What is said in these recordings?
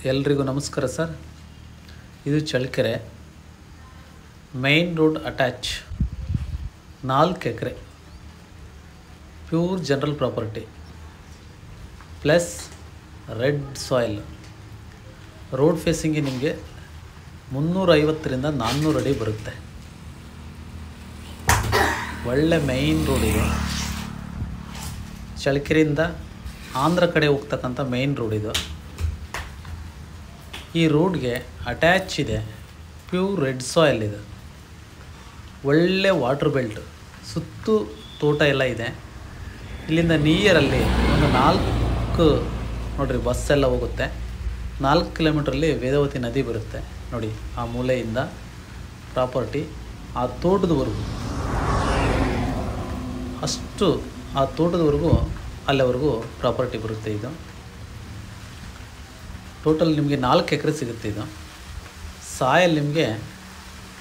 ಎಲ್ರಿಗೂ ನಮಸ್ಕಾರ ಸರ್. ಇದು Challakere main road attach 4 acre pure general property plus red soil. Road ಫೇಸಿಂಗ್ಗೆ ನಿಮಗೆ 350ರಿಂದ 400 ಅಡಿ ಬರುತ್ತೆ. ಒಳ್ಳೆ ಮೈನ್ ರೋಡ್ ಇದು. ಚಳ್ಳಕೆರೆಯಿಂದ ಆಂಧ್ರ ಕಡೆ ಹೋಗ್ತಕ್ಕಂಥ ಮೈನ್ ರೋಡ್ ಇದು. ಈ ರೋಡ್ಗೆ ಅಟ್ಯಾಚ್ ಇದೆ ಪ್ಯೂರ್ ರೆಡ್ ಸಾಯಿಲ್ ಇದೆ. ಒಳ್ಳೆ ವಾಟರ್ ಬೆಲ್ಟ್, ಸುತ್ತು ತೋಟ ಎಲ್ಲ ಇದೆ. ಇಲ್ಲಿಂದ ನಿಯರಲ್ಲಿ ಒಂದು 4 ನೋಡಿರಿ ಬಸ್ ಎಲ್ಲ ಹೋಗುತ್ತೆ. 4 ಕಿಲೋಮೀಟ್ರಲ್ಲಿ ವೇದವತಿ ನದಿ ಬರುತ್ತೆ ನೋಡಿ. ಆ ಮೂಲೆಯಿಂದ ಪ್ರಾಪರ್ಟಿ ಆ ತೋಟದವರೆಗೂ, ಅಷ್ಟು ಆ ತೋಟದವರೆಗೂ ಅಲ್ಲಿವರೆಗೂ ಪ್ರಾಪರ್ಟಿ ಬರುತ್ತೆ. ಇದು ಟೋಟಲ್ ನಿಮಗೆ 4 ಎಕರೆ ಸಿಗುತ್ತೆ. ಇದು ಸಾಯಲ್ ನಿಮಗೆ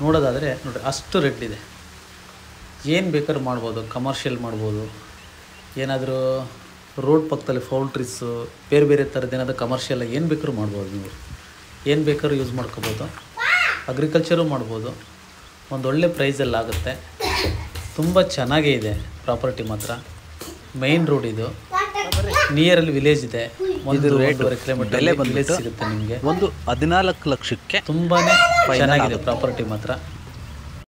ನೋಡೋದಾದರೆ ನೋಡಿ ಅಷ್ಟು ರೆಡ್ ಇದೆ. ಏನು ಬೇಕಾದ್ರೂ ಮಾಡ್ಬೋದು, ಕಮರ್ಷಿಯಲ್ ಮಾಡ್ಬೋದು, ಏನಾದರೂ ರೋಡ್ ಪಕ್ಕದಲ್ಲಿ ಪೌಲ್ಟ್ರೀಸು ಬೇರೆ ಬೇರೆ ಥರದ್ದು ಏನಾದರೂ ಕಮರ್ಷಿಯಲ್ ಏನು ಬೇಕಾದ್ರೂ ಮಾಡ್ಬೋದು. ನೀವು ಏನು ಬೇಕಾದ್ರೂ ಯೂಸ್ ಮಾಡ್ಕೋಬೋದು. ಅಗ್ರಿಕಲ್ಚರು ಮಾಡ್ಬೋದು. ಒಂದೊಳ್ಳೆ ಪ್ರೈಸಲ್ಲಿ ಆಗುತ್ತೆ. ತುಂಬ ಚೆನ್ನಾಗೇ ಇದೆ ಪ್ರಾಪರ್ಟಿ ಮಾತ್ರ. ಮೈನ್ ರೋಡ್ ಇದು. ನಿಯರಲ್ಲಿ ವಿಲೇಜ್ ಇದೆ. 1.5 ಕಿಲೋಮೀಟರ್ ವಿಲೇಜ್ ಸಿಗುತ್ತೆ ನಿಮಗೆ. ಒಂದು 14 ಲಕ್ಷಕ್ಕೆ ತುಂಬಾ ಚೆನ್ನಾಗಿದೆ ಪ್ರಾಪರ್ಟಿ ಮಾತ್ರ.